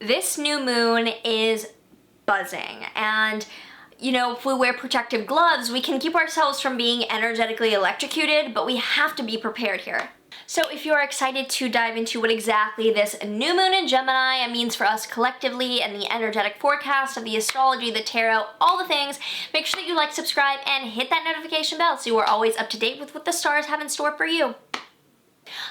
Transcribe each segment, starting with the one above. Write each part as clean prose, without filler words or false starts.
This new moon is buzzing, and you know, if we wear protective gloves, we can keep ourselves from being energetically electrocuted, but we have to be prepared here. So if you're excited to dive into what exactly this new moon in Gemini means for us collectively and the energetic forecast of the astrology, the tarot, all the things, make sure that you like, subscribe, and hit that notification bell so you are always up to date with what the stars have in store for you.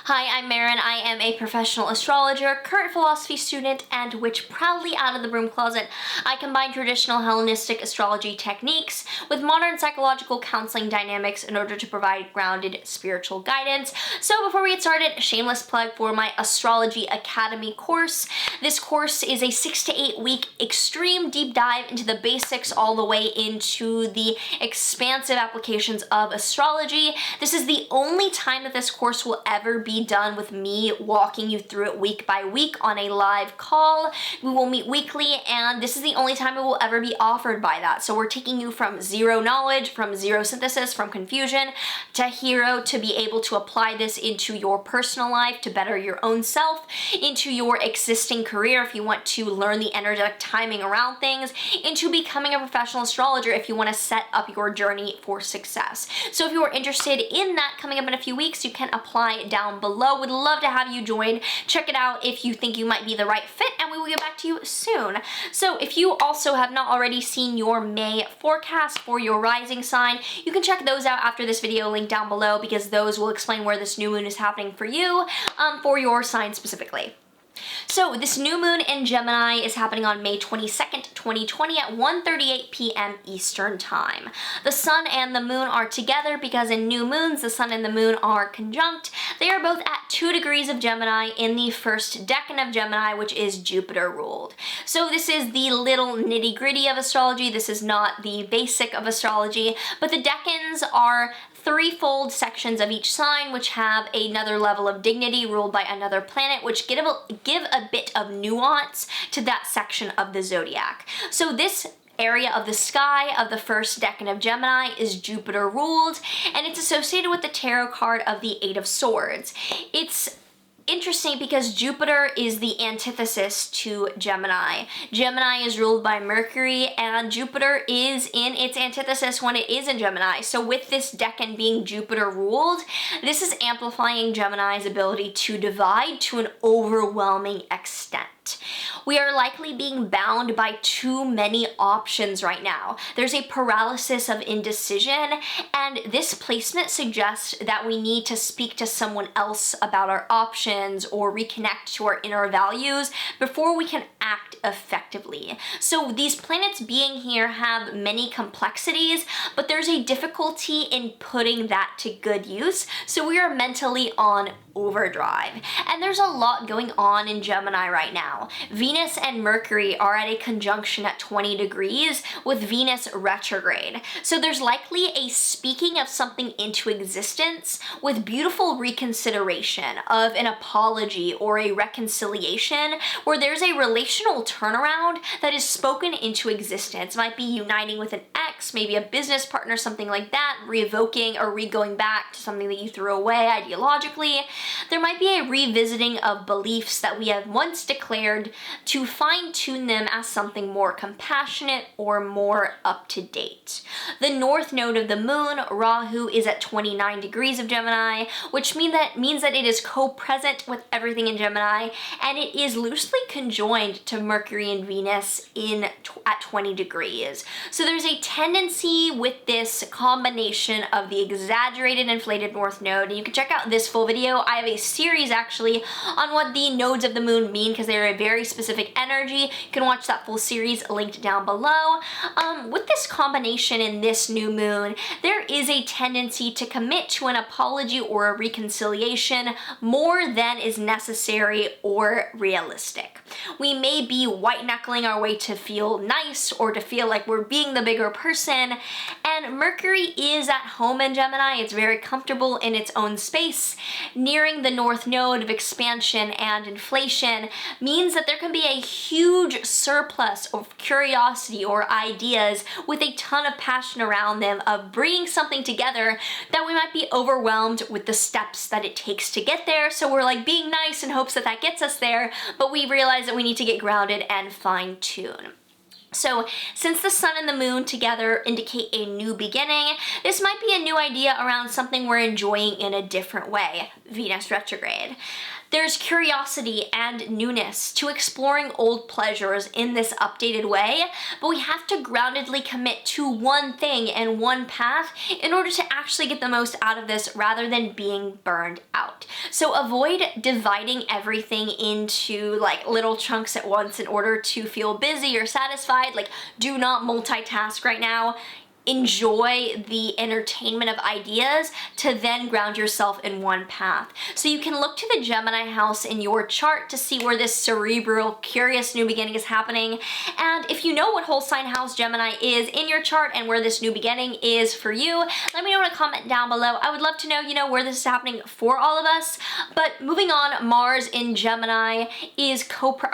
Hi, I'm Maren. I am a professional astrologer, current philosophy student, and witch proudly out of the broom closet. I combine traditional Hellenistic astrology techniques with modern psychological counseling dynamics in order to provide grounded spiritual guidance. So before we get started, shameless plug for my Astrology Academy course. This course is a 6 to 8 week extreme deep dive into the basics all the way into the expansive applications of astrology. This is the only time that this course will ever be done with me walking you through it week by week on a live call. We will meet weekly, and this is the only time it will ever be offered by that. So we're taking you from zero knowledge, from zero synthesis, from confusion to hero, to be able to apply this into your personal life to better your own self, into your existing career if you want to learn the energetic timing around things, into becoming a professional astrologer if you want to set up your journey for success. So if you are interested in that coming up in a few weeks, you can apply down below. Would love to have you join. Check it out if you think you might be the right fit, and we will get back to you soon. So if you also have not already seen your May forecast for your rising sign, you can check those out after this video, link down below, because those will explain where this new moon is happening for you, for your sign specifically. So this new moon in Gemini is happening on May 22nd, 2020 at 1:38 p.m. Eastern Time. The sun and the moon are together because in new moons, the sun and the moon are conjunct. They are both at 2 degrees of Gemini in the first decan of Gemini, which is Jupiter ruled. So this is the little nitty gritty of astrology. This is not the basic of astrology, but the decans are threefold sections of each sign, which have another level of dignity ruled by another planet, which give a bit of nuance to that section of the zodiac. So this area of the sky of the first decan of Gemini is Jupiter ruled, and it's associated with the tarot card of the Eight of Swords. It's interesting because Jupiter is the antithesis to Gemini. Gemini is ruled by Mercury, and Jupiter is in its antithesis when it is in Gemini. So with this decan being Jupiter ruled, this is amplifying Gemini's ability to divide to an overwhelming extent. We are likely being bound by too many options right now. There's a paralysis of indecision, and this placement suggests that we need to speak to someone else about our options or reconnect to our inner values before we can act effectively. So these planets being here have many complexities, but there's a difficulty in putting that to good use. So we are mentally on overdrive. And there's a lot going on in Gemini right now. Venus and Mercury are at a conjunction at 20 degrees with Venus retrograde. So there's likely a speaking of something into existence with beautiful reconsideration of an apology or a reconciliation, where there's a relational turnaround that is spoken into existence. It might be uniting with an ex, maybe a business partner, something like that, revoking or re-going back to something that you threw away ideologically. There might be a revisiting of beliefs that we have once declared to fine-tune them as something more compassionate or more up-to-date. The north node of the moon, Rahu, is at 29 degrees of Gemini, which means that it is co-present with everything in Gemini, and it is loosely conjoined to Mercury and Venus at 20 degrees. So there's a tendency with this combination of the exaggerated inflated north node, and you can check out this full video. I have a series actually on what the nodes of the moon mean because they're a very specific energy. You can watch that full series linked down below. With this combination in this new moon, there is a tendency to commit to an apology or a reconciliation more than is necessary or realistic. We may be white knuckling our way to feel nice or to feel like we're being the bigger person, person. And Mercury is at home in Gemini. It's very comfortable in its own space. Nearing the North Node of expansion and inflation means that there can be a huge surplus of curiosity or ideas with a ton of passion around them of bringing something together that we might be overwhelmed with the steps that it takes to get there. So we're like being nice in hopes that that gets us there, but we realize that we need to get grounded and fine tune. So since the sun and the moon together indicate a new beginning, this might be a new idea around something we're enjoying in a different way, Venus retrograde. There's curiosity and newness to exploring old pleasures in this updated way, but we have to groundedly commit to one thing and one path in order to actually get the most out of this rather than being burned out. So avoid dividing everything into like little chunks at once in order to feel busy or satisfied. Like, do not multitask right now. Enjoy the entertainment of ideas to then ground yourself in one path. So you can look to the Gemini house in your chart to see where this cerebral, curious new beginning is happening. And if you know what whole sign house Gemini is in your chart and where this new beginning is for you, let me know in a comment down below. I would love to know, where this is happening for all of us. But moving on, Mars in Gemini is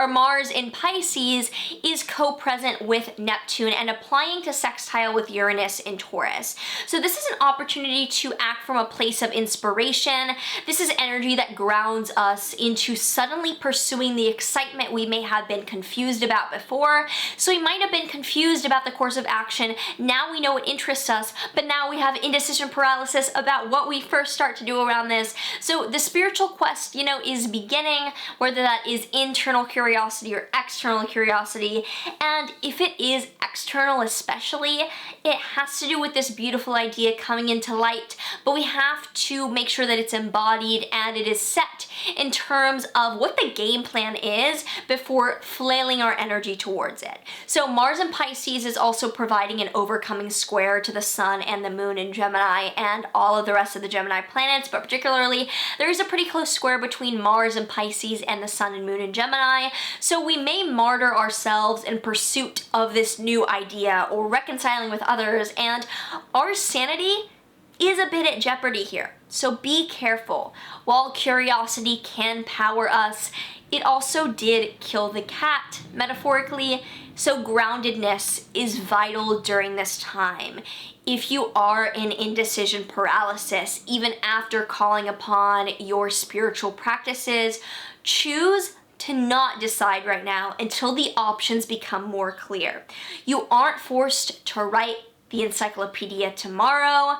Mars in Pisces is co-present with Neptune and applying to sextile with Uranus in Taurus. So this is an opportunity to act from a place of inspiration. This is energy that grounds us into suddenly pursuing the excitement we may have been confused about before. So we might have been confused about the course of action. Now we know what interests us, but now we have indecision paralysis about what we first start to do around this. So the spiritual quest, is beginning, whether that is internal curiosity or external curiosity. And if it is external especially, it has to do with this beautiful idea coming into light, but we have to make sure that it's embodied and it is set in terms of what the game plan is before flailing our energy towards it. So Mars in Pisces is also providing an overcoming square to the sun and the moon in Gemini and all of the rest of the Gemini planets, but particularly there is a pretty close square between Mars and Pisces and the sun and moon in Gemini. So we may martyr ourselves in pursuit of this new idea or reconciling with others, and our sanity is a bit at jeopardy here. So be careful. While curiosity can power us, it also did kill the cat, metaphorically, so groundedness is vital during this time. If you are in indecision paralysis, even after calling upon your spiritual practices, choose to not decide right now until the options become more clear. You aren't forced to write the encyclopedia tomorrow.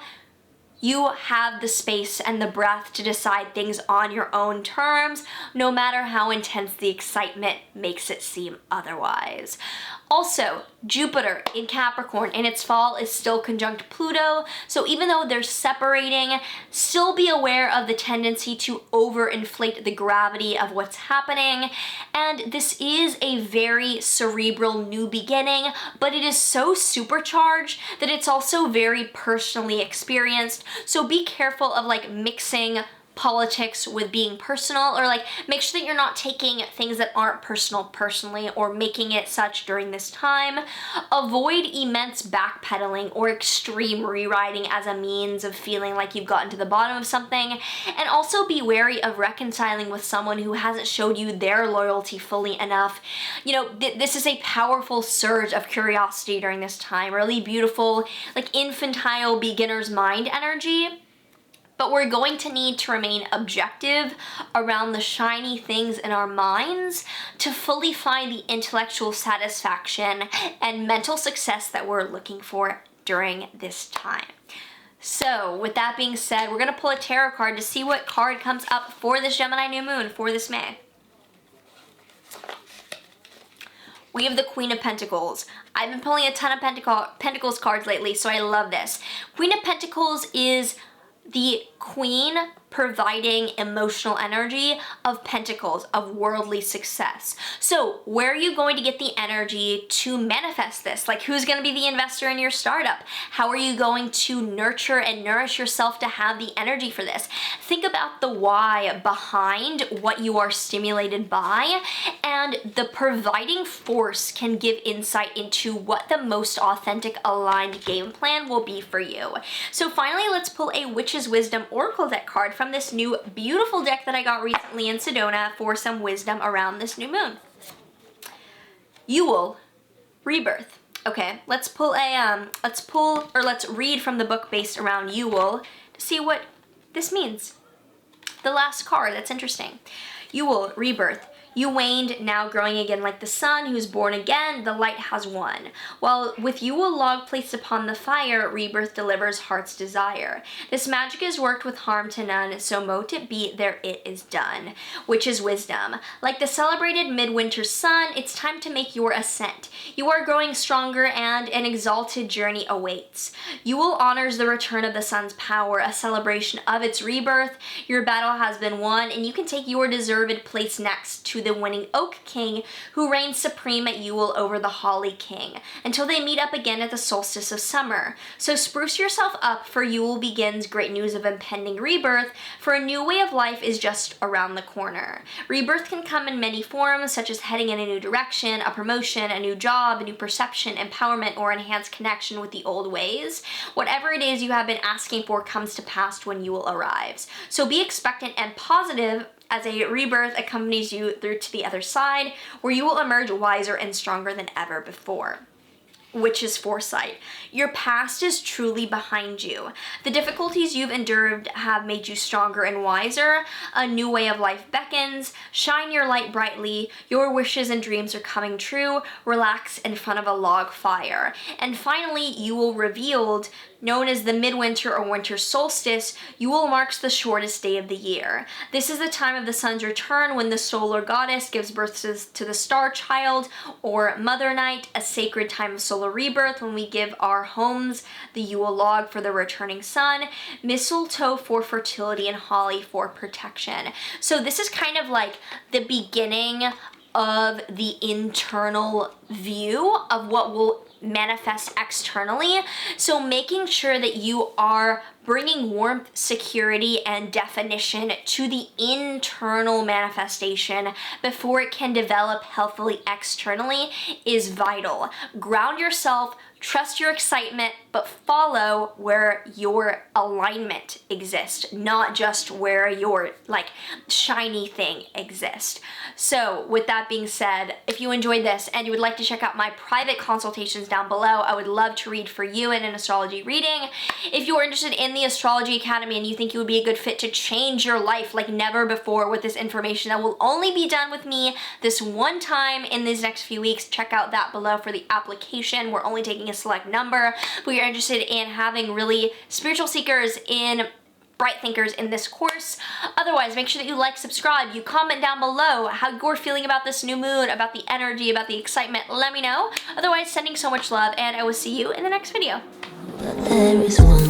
You have the space and the breath to decide things on your own terms, no matter how intense the excitement makes it seem otherwise. Also, Jupiter in Capricorn in its fall is still conjunct Pluto, so even though they're separating, still be aware of the tendency to overinflate the gravity of what's happening. And this is a very cerebral new beginning, but it is so supercharged that it's also very personally experienced. So be careful of mixing politics with being personal, or make sure that you're not taking things that aren't personally or making it such during this time. Avoid immense backpedaling or extreme rewriting as a means of feeling like you've gotten to the bottom of something, and also be wary of reconciling with someone who hasn't showed you their loyalty fully enough. This is a powerful surge of curiosity during this time, really beautiful, infantile beginner's mind energy. But we're going to need to remain objective around the shiny things in our minds to fully find the intellectual satisfaction and mental success that we're looking for during this time. So with that being said, we're going to pull a tarot card to see what card comes up for this Gemini New Moon for this May. We have the Queen of Pentacles. I've been pulling a ton of Pentacles cards lately, so I love this. Queen of Pentacles is the queen providing emotional energy of pentacles, of worldly success. So where are you going to get the energy to manifest this? Like, who's going to be the investor in your startup? How are you going to nurture and nourish yourself to have the energy for this? Think about the why behind what you are stimulated by, and the providing force can give insight into what the most authentic, aligned game plan will be for you. So finally, let's pull a Witch's Wisdom Oracle deck card from this new beautiful deck that I got recently in Sedona for some wisdom around this new moon. Yule, rebirth. Okay, let's read from the book based around Yule to see what this means. The last card, that's interesting. Yule, rebirth. You waned, now growing again like the sun, who is born again, the light has won. While with you a log placed upon the fire, rebirth delivers heart's desire. This magic is worked with harm to none, so mote it be, there it is done. Which is wisdom. Like the celebrated midwinter sun, it's time to make your ascent. You are growing stronger and an exalted journey awaits. Yule honors the return of the sun's power, a celebration of its rebirth. Your battle has been won, and you can take your deserved place next to the winning Oak King, who reigns supreme at Yule over the Holly King, until they meet up again at the solstice of summer. So spruce yourself up, for Yule begins great news of impending rebirth, for a new way of life is just around the corner. Rebirth can come in many forms, such as heading in a new direction, a promotion, a new job, a new perception, empowerment, or enhanced connection with the old ways. Whatever it is you have been asking for comes to pass when Yule arrives. So be expectant and positive as a rebirth accompanies you through to the other side, where you will emerge wiser and stronger than ever before. Which is foresight. Your past is truly behind you. The difficulties you've endured have made you stronger and wiser. A new way of life beckons. Shine your light brightly. Your wishes and dreams are coming true. Relax in front of a log fire. And finally, Yule revealed, known as the midwinter or winter solstice, Yule marks the shortest day of the year. This is the time of the sun's return, when the solar goddess gives birth to the star child, or mother night, a sacred time of solar rebirth, when we give our homes the Yule log for the returning sun, mistletoe for fertility, and holly for protection. So this is kind of like the beginning of the internal view of what will manifest externally. So making sure that you are bringing warmth, security, and definition to the internal manifestation before it can develop healthily externally is vital. Ground yourself, trust your excitement, but follow where your alignment exists, not just where your shiny thing exists. So with that being said, if you enjoyed this and you would like to check out my private consultations down below, I would love to read for you in an astrology reading. If you are interested in the Astrology Academy and you think you would be a good fit to change your life like never before with this information that will only be done with me this one time in these next few weeks, check out that below for the application. We're only taking a select number, but you're interested in having really spiritual seekers in bright thinkers in this course. Otherwise, make sure that you like, subscribe, you comment down below how you're feeling about this new moon, about the energy, about the excitement. Let me know. Otherwise, sending so much love, and I will see you in the next video. There is one